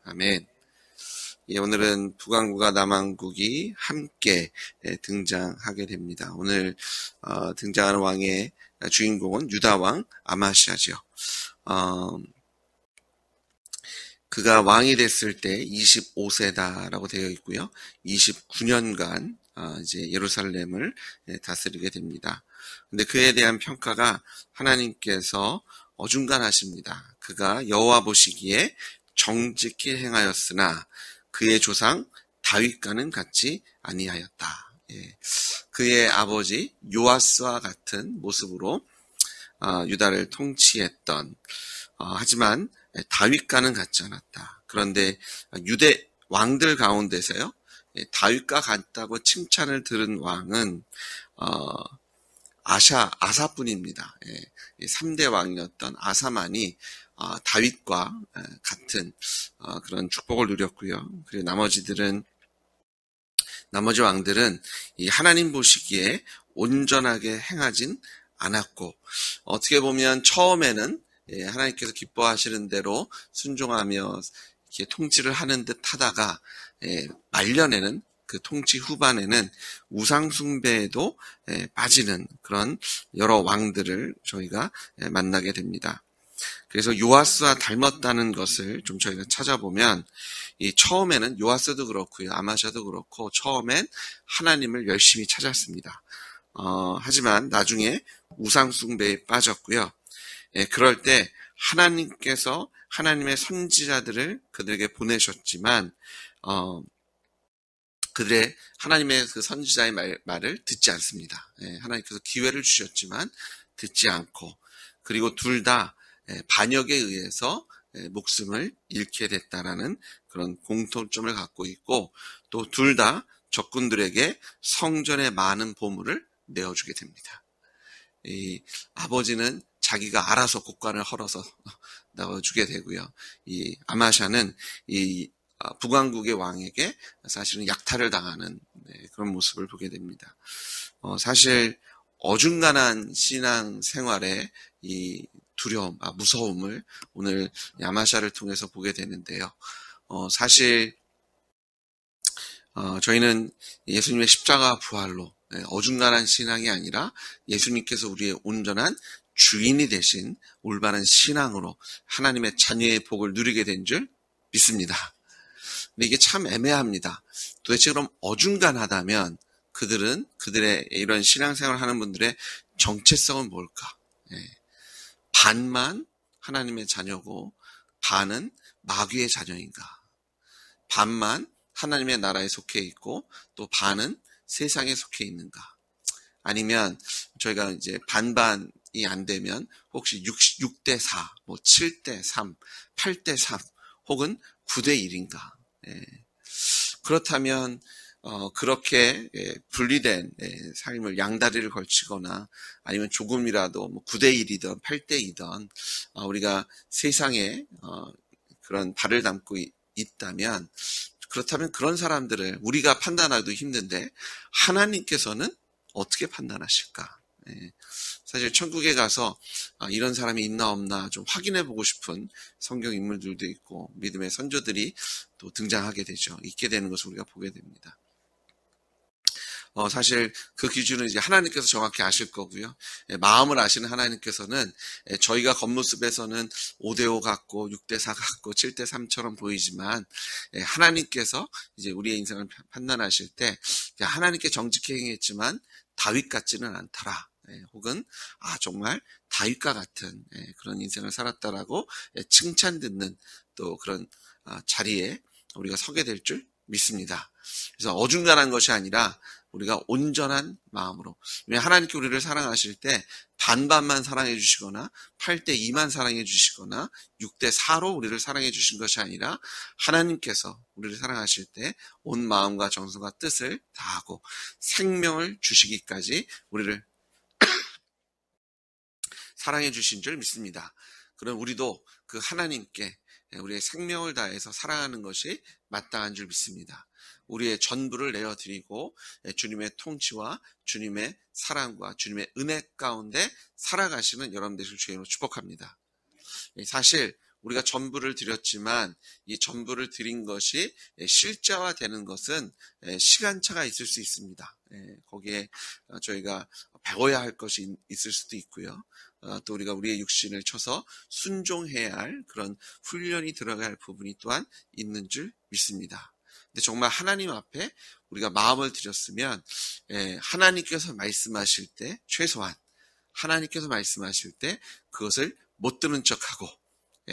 아멘. 예, 오늘은 북왕국과 남왕국이 함께 등장하게 됩니다. 오늘 등장하는 왕의 주인공은 유다왕 아마시아죠. 그가 왕이 됐을 때 25세다라고 되어 있고요. 29년간 이제 예루살렘을 다스리게 됩니다. 근데 그에 대한 평가가 하나님께서 어중간하십니다. 그가 여호와 보시기에 정직히 행하였으나 그의 조상 다윗과는 같지 아니하였다. 예. 그의 아버지 요아스와 같은 모습으로 유다를 통치했던 하지만 다윗과는 같지 않았다. 그런데 유대 왕들 가운데서요, 다윗과 같다고 칭찬을 들은 왕은 아사뿐입니다. 3대 왕이었던 아사만이 다윗과 같은 그런 축복을 누렸고요. 그리고 나머지 왕들은 이 하나님 보시기에 온전하게 행하진 않았고, 어떻게 보면 처음에는 하나님께서 기뻐하시는 대로 순종하며 이렇게 통치를 하는 듯 하다가 말년에는 그 통치 후반에는 우상숭배에도 빠지는 그런 여러 왕들을 저희가 만나게 됩니다. 그래서 요아스와 닮았다는 것을 좀 저희가 찾아보면 이 처음에는 요아스도 그렇고요, 아마샤도 그렇고 처음엔 하나님을 열심히 찾았습니다. 하지만 나중에 우상숭배에 빠졌고요. 그럴 때 하나님께서 하나님의 선지자들을 그들에게 보내셨지만 그들의 하나님의 그 선지자의 말을 듣지 않습니다. 하나님께서 기회를 주셨지만 듣지 않고, 그리고 둘 다 반역에 의해서 목숨을 잃게 됐다라는 그런 공통점을 갖고 있고, 또 둘 다 적군들에게 성전의 많은 보물을 내어주게 됩니다. 이 아버지는 자기가 알아서 곡간을 헐어서 넣어주게 되고요. 이 아마샤는 이 북왕국의 왕에게 사실은 약탈을 당하는 그런 모습을 보게 됩니다. 사실 어중간한 신앙 생활의 이 두려움, 무서움을 오늘 아마샤를 통해서 보게 되는데요. 사실 저희는 예수님의 십자가 부활로 어중간한 신앙이 아니라 예수님께서 우리의 온전한 주인이 되신 올바른 신앙으로 하나님의 자녀의 복을 누리게 된 줄 믿습니다. 근데 이게 참 애매합니다. 도대체 그럼 어중간하다면 그들의 이런 신앙생활을 하는 분들의 정체성은 뭘까? 반만 하나님의 자녀고 반은 마귀의 자녀인가? 반만 하나님의 나라에 속해 있고 또 반은 세상에 속해 있는가? 아니면 저희가 이제 반반이 안 되면 혹시 6대 4, 뭐 7대 3, 8대 3 혹은 9대 1인가? 그렇다면 그렇게 분리된 삶을 양다리를 걸치거나 아니면 조금이라도 뭐 9대 1이든 8대 2든 우리가 세상에 그런 발을 담고 있다면, 그렇다면 그런 사람들을 우리가 판단하기도 힘든데 하나님께서는 어떻게 판단하실까? 사실 천국에 가서 이런 사람이 있나 없나 좀 확인해 보고 싶은 성경 인물들도 있고 믿음의 선조들이 또 등장하게 되죠. 있게 되는 것을 우리가 보게 됩니다. 사실 그 기준은 이제 하나님께서 정확히 아실 거고요. 마음을 아시는 하나님께서는 저희가 겉모습에서는 5대5 같고 6대4 같고 7대3처럼 보이지만 하나님께서 이제 우리의 인생을 판단하실 때 하나님께 정직히 행했지만 다윗 같지는 않더라. 혹은 정말 다윗과 같은 그런 인생을 살았다라고 칭찬 듣는 또 그런 자리에 우리가 서게 될 줄 믿습니다. 그래서 어중간한 것이 아니라 우리가 온전한 마음으로, 하나님께 우리를 사랑하실 때 반반만 사랑해 주시거나 8대 2만 사랑해 주시거나 6대 4로 우리를 사랑해 주신 것이 아니라 하나님께서 우리를 사랑하실 때 온 마음과 정성과 뜻을 다하고 생명을 주시기까지 우리를 사랑해 주신 줄 믿습니다. 그럼 우리도 그 하나님께 우리의 생명을 다해서 사랑하는 것이 마땅한 줄 믿습니다. 우리의 전부를 내어드리고 주님의 통치와 주님의 사랑과 주님의 은혜 가운데 살아가시는 여러분 되실 주님으로 축복합니다. 사실 우리가 전부를 드렸지만 이 전부를 드린 것이 실제화되는 것은 시간차가 있을 수 있습니다. 거기에 저희가 배워야 할 것이 있을 수도 있고요. 또 우리가 우리의 육신을 쳐서 순종해야 할 그런 훈련이 들어가야 할 부분이 또한 있는 줄 믿습니다. 근데 정말 하나님 앞에 우리가 마음을 드렸으면 하나님께서 말씀하실 때 최소한 하나님께서 말씀하실 때 그것을 못 들은 척하고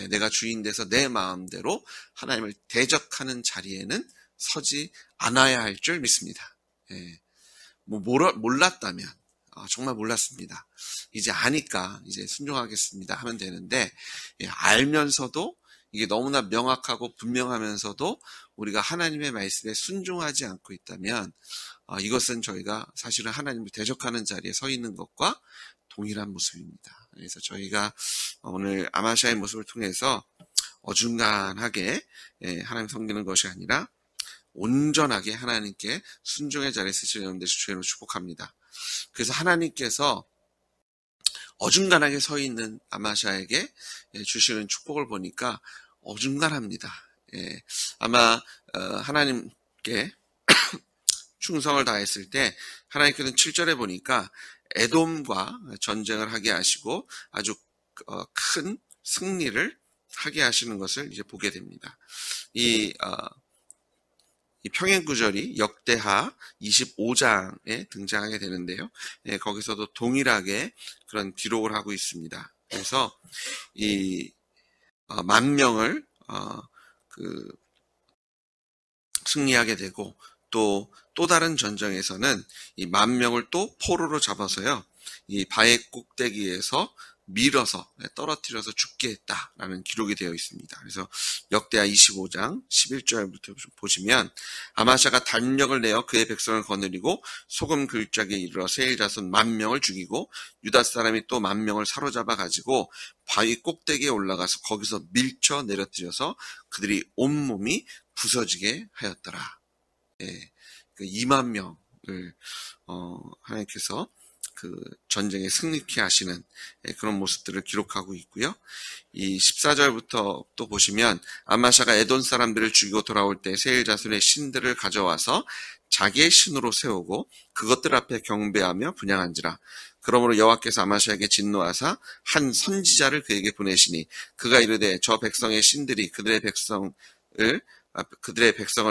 내가 주인 돼서 내 마음대로 하나님을 대적하는 자리에는 서지 않아야 할 줄 믿습니다. 몰랐다면 정말 몰랐습니다. 이제 아니까 이제 순종하겠습니다 하면 되는데 알면서도 이게 너무나 명확하고 분명하면서도 우리가 하나님의 말씀에 순종하지 않고 있다면 이것은 저희가 사실은 하나님을 대적하는 자리에 서 있는 것과 동일한 모습입니다. 그래서 저희가 오늘 아마샤의 모습을 통해서 어중간하게 하나님 섬기는 것이 아니라 온전하게 하나님께 순종의 자리에 서시는 여러분들 주의로 축복합니다. 그래서 하나님께서 어중간하게 서 있는 아마샤에게 주시는 축복을 보니까 어중간합니다. 아마 하나님께 충성을 다했을 때 하나님께서는 7절에 보니까 에돔과 전쟁을 하게 하시고 아주 큰 승리를 하게 하시는 것을 이제 보게 됩니다. 이 평행 구절이 역대하 25장에 등장하게 되는데요. 거기서도 동일하게 그런 기록을 하고 있습니다. 그래서 이 10,000명을 승리하게 되고 또 다른 전쟁에서는 이 10,000명을 또 포로로 잡아서요. 이 바위 꼭대기에서 밀어서 떨어뜨려서 죽게 했다라는 기록이 되어 있습니다. 그래서 역대하 25장 11절부터 보시면 아마샤가 단력을 내어 그의 백성을 거느리고 소금 글짝에 이르러 세일 자손 10,000명을 죽이고 유다 사람이 또 10,000명을 사로잡아 가지고 바위 꼭대기에 올라가서 거기서 밀쳐 내려뜨려서 그들이 온몸이 부서지게 하였더라. 그 20,000명을 하나님께서 그 전쟁에 승리케 하시는 그런 모습들을 기록하고 있고요. 이 14절부터 또 보시면 아마샤가 에돔 사람들을 죽이고 돌아올 때 세일 자손의 신들을 가져와서 자기의 신으로 세우고 그것들 앞에 경배하며 분향한지라. 그러므로 여호와께서 아마샤에게 진노하사 한 선지자를 그에게 보내시니 그가 이르되 저 백성의 신들이 그들의 백성을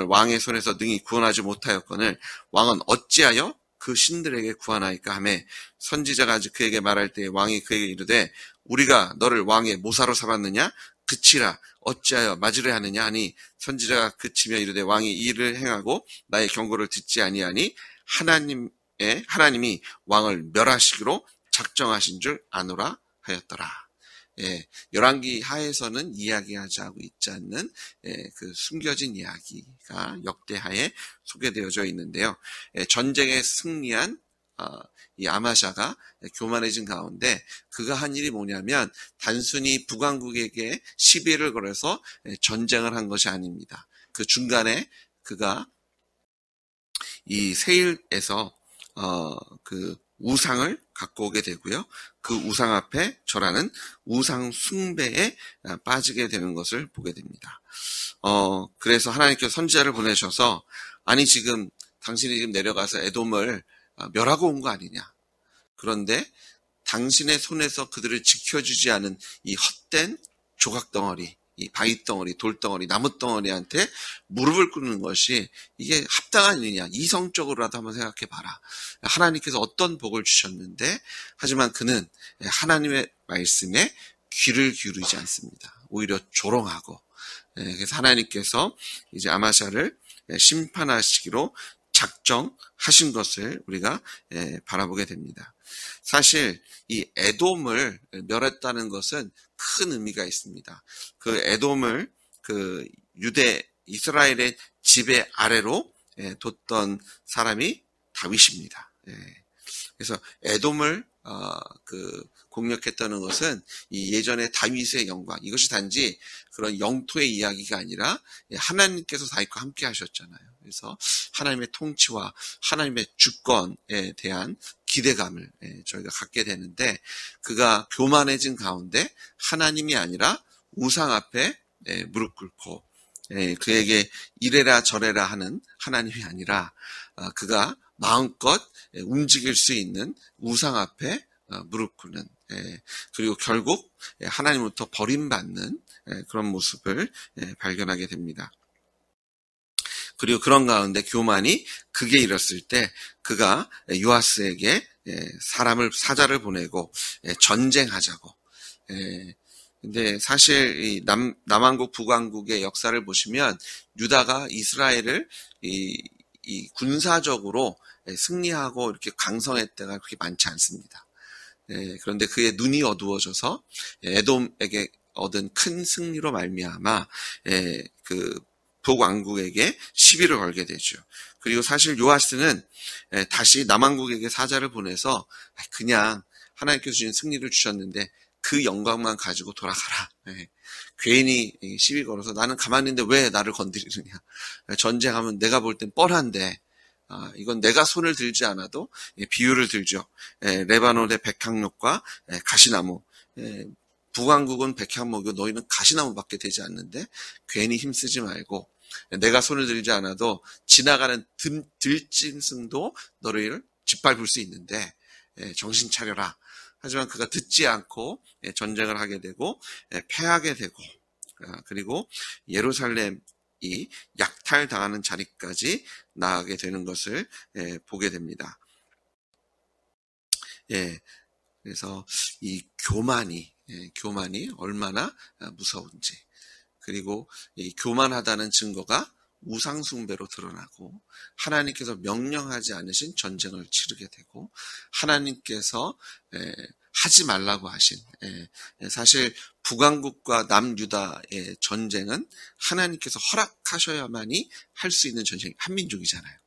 왕의 손에서 능히 구원하지 못하였거늘 왕은 어찌하여 그 신들에게 구하나이까 하매 선지자가 아직 그에게 말할 때 왕이 그에게 이르되 우리가 너를 왕의 모사로 삼았느냐 그치라 어찌하여 맞으려 하느냐 하니 선지자가 그치며 이르되 왕이 이 일을 행하고 나의 경고를 듣지 아니하니 하나님이 왕을 멸하시기로 작정하신 줄 아노라 하였더라. 열왕기 하에서는 이야기하지 하고 있지 않는 그 숨겨진 이야기가 역대하에 소개되어져 있는데요. 전쟁에 승리한 이 아마샤가 교만해진 가운데 그가 한 일이 뭐냐면 단순히 북왕국에게 시비를 걸어서 전쟁을 한 것이 아닙니다. 그 중간에 그가 이 세일에서 그 우상을 갖고 오게 되고요. 그 우상 앞에 절하는 우상 숭배에 빠지게 되는 것을 보게 됩니다. 그래서 하나님께서 선지자를 보내셔서 아니 지금 당신이 지금 내려가서 에돔을 멸하고 온 거 아니냐. 그런데 당신의 손에서 그들을 지켜주지 않은 이 헛된 조각덩어리, 이 바위덩어리, 돌덩어리, 나무덩어리한테 무릎을 꿇는 것이 이게 합당한 일이냐. 이성적으로라도 한번 생각해 봐라. 하나님께서 어떤 복을 주셨는데 하지만 그는 하나님의 말씀에 귀를 기울이지 않습니다. 오히려 조롱하고 그래서 하나님께서 이제 아마샤를 심판하시기로 작정하신 것을 우리가 바라보게 됩니다. 사실 이 에돔을 멸했다는 것은 큰 의미가 있습니다. 그 에돔을 그 이스라엘의 지배 아래로 뒀던 사람이 다윗입니다. 그래서 에돔을 공략했다는 것은 이 예전의 다윗의 영광, 이것이 단지 그런 영토의 이야기가 아니라 하나님께서 다윗과 함께 하셨잖아요. 그래서 하나님의 통치와 하나님의 주권에 대한 기대감을 저희가 갖게 되는데 그가 교만해진 가운데 하나님이 아니라 우상 앞에 무릎 꿇고 그에게 이래라 저래라 하는 하나님이 아니라 그가 마음껏 움직일 수 있는 우상 앞에 무릎 꿇는 그리고 결국 하나님으로부터 버림받는 그런 모습을 발견하게 됩니다. 그리고 그런 가운데 교만이 극에 이뤘을 때 그가 요아스에게 사자를 보내고 전쟁하자고. 근데 사실 이 남왕국 북왕국의 역사를 보시면 유다가 이스라엘을 이 군사적으로 승리하고 이렇게 강성할 때가 그렇게 많지 않습니다. 그런데 그의 눈이 어두워져서 에돔에게 얻은 큰 승리로 말미암아 그 북왕국에게 시비를 걸게 되죠. 그리고 사실 요아스는 다시 남왕국에게 사자를 보내서 그냥 하나님께서 주신 승리를 주셨는데 그 영광만 가지고 돌아가라. 괜히 시비 걸어서 나는 가만히 있는데 왜 나를 건드리느냐. 전쟁하면 내가 볼 땐 뻔한데 이건 내가 손을 들지 않아도 비유를 들죠. 레바논의 백향목과 가시나무. 북왕국은 백향목이고 너희는 가시나무밖에 되지 않는데 괜히 힘쓰지 말고 내가 손을 들지 않아도 지나가는 들짐승도 너를 짓밟을 수 있는데 정신 차려라. 하지만 그가 듣지 않고 전쟁을 하게 되고 패하게 되고 그리고 예루살렘이 약탈당하는 자리까지 나아가게 되는 것을 보게 됩니다. 그래서 이 교만이 얼마나 무서운지 그리고 이 교만하다는 증거가 우상숭배로 드러나고 하나님께서 명령하지 않으신 전쟁을 치르게 되고 하나님께서 하지 말라고 하신 사실 북왕국과 남유다의 전쟁은 하나님께서 허락하셔야만이 할 수 있는 전쟁이 한민족이잖아요.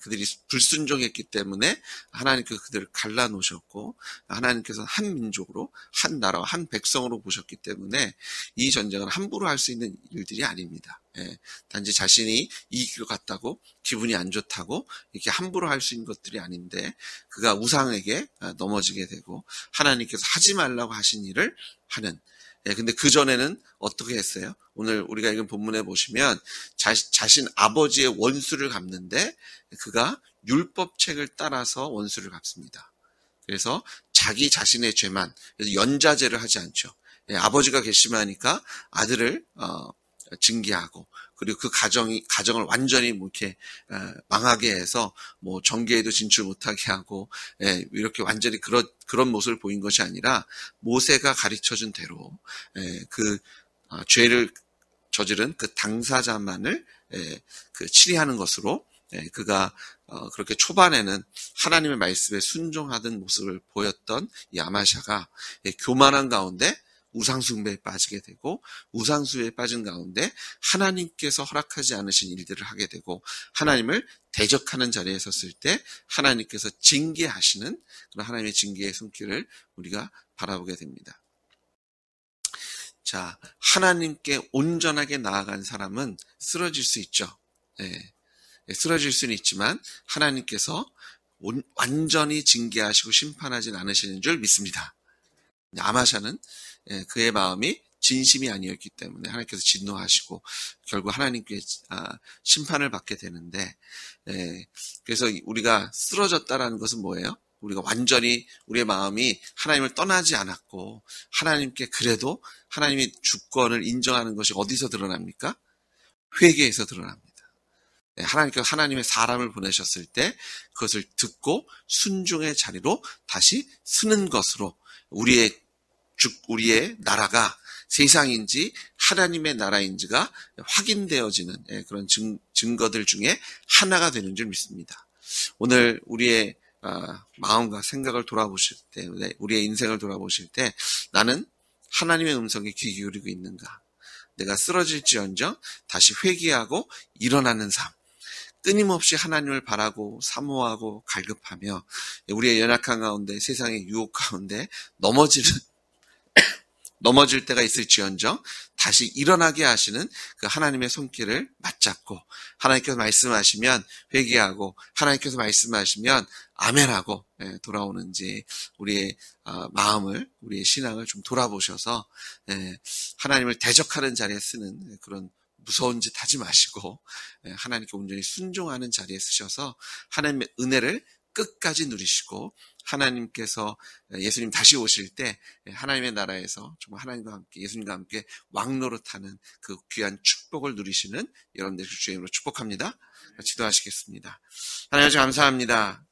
그들이 불순종했기 때문에 하나님께서 그들을 갈라놓으셨고 하나님께서 한 민족으로 한 나라와 한 백성으로 보셨기 때문에 이 전쟁은 함부로 할 수 있는 일들이 아닙니다. 단지 자신이 이길 것 같다고 기분이 안 좋다고 이렇게 함부로 할 수 있는 것들이 아닌데 그가 우상에게 넘어지게 되고 하나님께서 하지 말라고 하신 일을 하는 근데 그전에는 어떻게 했어요? 오늘 우리가 읽은 본문에 보시면 자신 아버지의 원수를 갚는데 그가 율법책을 따라서 원수를 갚습니다. 그래서 자기 자신의 죄만, 그래서 연자제를 하지 않죠. 아버지가 괘씸하니까 아들을 징계하고 그리고 그 가정을 완전히 뭐 이렇게 망하게 해서 뭐 정계에도 진출 못하게 하고 이렇게 완전히 그런 모습을 보인 것이 아니라 모세가 가르쳐준 대로 그 죄를 저지른 그 당사자만을 그 치리하는 것으로 그가 그렇게 초반에는 하나님의 말씀에 순종하던 모습을 보였던 이 아마샤가 교만한 가운데 우상숭배에 빠지게 되고 우상숭배에 빠진 가운데 하나님께서 허락하지 않으신 일들을 하게 되고 하나님을 대적하는 자리에 섰을 때 하나님께서 징계하시는 그런 하나님의 징계의 손길을 우리가 바라보게 됩니다. 자, 하나님께 온전하게 나아간 사람은 쓰러질 수 있죠. 쓰러질 수는 있지만 하나님께서 완전히 징계하시고 심판하진 않으시는 줄 믿습니다. 아마샤는 그의 마음이 진심이 아니었기 때문에 하나님께서 진노하시고 결국 하나님께 심판을 받게 되는데 그래서 우리가 쓰러졌다라는 것은 뭐예요? 우리가 완전히 우리의 마음이 하나님을 떠나지 않았고 하나님께 그래도 하나님의 주권을 인정하는 것이 어디서 드러납니까? 회개에서 드러납니다. 하나님께서 하나님의 사람을 보내셨을 때 그것을 듣고 순종의 자리로 다시 서는 것으로 우리의 나라가 세상인지 하나님의 나라인지가 확인되어지는 그런 증거들 중에 하나가 되는 줄 믿습니다. 오늘 우리의 마음과 생각을 돌아보실 때, 우리의 인생을 돌아보실 때 나는 하나님의 음성에 귀 기울이고 있는가? 내가 쓰러질지언정 다시 회개하고 일어나는 삶. 끊임없이 하나님을 바라고 사모하고 갈급하며 우리의 연약한 가운데 세상의 유혹 가운데 넘어지는 넘어질 때가 있을지언정 다시 일어나게 하시는 그 하나님의 손길을 맞잡고, 하나님께서 말씀하시면 회개하고, 하나님께서 말씀하시면 아멘하고 돌아오는지 우리의 마음을, 우리의 신앙을 좀 돌아보셔서 하나님을 대적하는 자리에 쓰는 그런 무서운 짓 하지 마시고 하나님께 온전히 순종하는 자리에 쓰셔서 하나님의 은혜를 끝까지 누리시고, 하나님께서 예수님 다시 오실 때 하나님의 나라에서 정말 하나님과 함께, 예수님과 함께 왕노릇하는 그 귀한 축복을 누리시는 여러분들 주의 이름으로 축복합니다. 기도하시겠습니다. 하나님 아버지 감사합니다.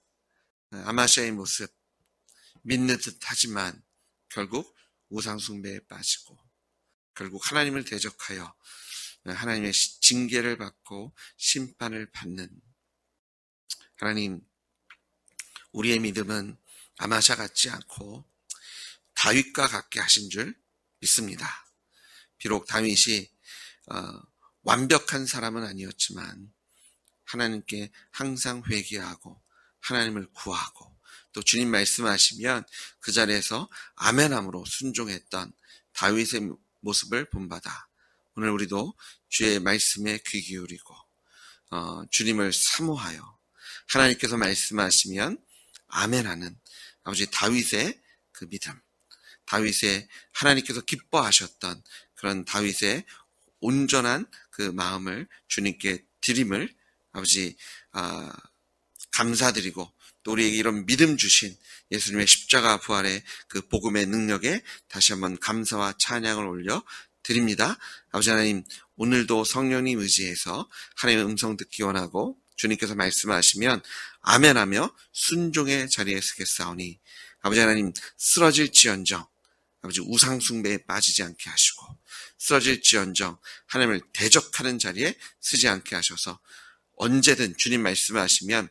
아마시아의 모습 믿는 듯 하지만 결국 우상 숭배에 빠지고 결국 하나님을 대적하여 하나님의 징계를 받고 심판을 받는, 하나님, 우리의 믿음은 아마샤 같지 않고 다윗과 같게 하신 줄 믿습니다. 비록 다윗이 완벽한 사람은 아니었지만 하나님께 항상 회개하고 하나님을 구하고 또 주님 말씀하시면 그 자리에서 아멘함으로 순종했던 다윗의 모습을 본받아 오늘 우리도 주의 말씀에 귀 기울이고 주님을 사모하여 하나님께서 말씀하시면 아멘하는 아버지 다윗의 그 믿음, 다윗의 하나님께서 기뻐하셨던 그런 다윗의 온전한 그 마음을 주님께 드림을 아버지 감사드리고, 또 우리에게 이런 믿음 주신 예수님의 십자가 부활의 그 복음의 능력에 다시 한번 감사와 찬양을 올려 드립니다. 아버지 하나님, 오늘도 성령님 의지해서 하나님의 음성 듣기 원하고 주님께서 말씀하시면 아멘하며 순종의 자리에 서겠사오니, 아버지 하나님, 쓰러질지언정 아버지 우상 숭배에 빠지지 않게 하시고, 쓰러질지언정 하나님을 대적하는 자리에 서지 않게 하셔서 언제든 주님 말씀하시면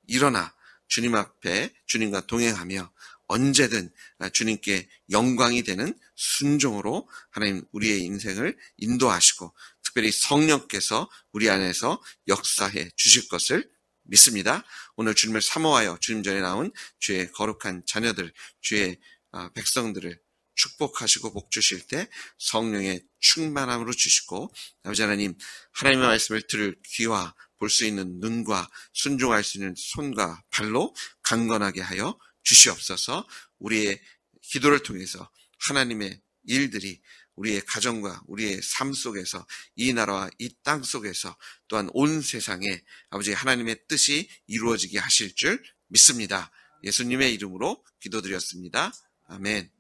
일어나 주님 앞에 주님과 동행하며 언제든 주님께 영광이 되는 순종으로 하나님 우리의 인생을 인도하시고 특별히 성령께서 우리 안에서 역사해 주실 것을 믿습니다. 오늘 주님을 사모하여 주님 전에 나온 주의 거룩한 자녀들, 주의 백성들을 축복하시고 복 주실 때 성령의 충만함으로 주시고, 아버지 하나님, 하나님의 말씀을 들을 귀와 볼 수 있는 눈과 순종할 수 있는 손과 발로 강건하게 하여 주시옵소서. 우리의 기도를 통해서 하나님의 일들이 우리의 가정과 우리의 삶 속에서, 이 나라와 이 땅 속에서, 또한 온 세상에 아버지 하나님의 뜻이 이루어지게 하실 줄 믿습니다. 예수님의 이름으로 기도드렸습니다. 아멘.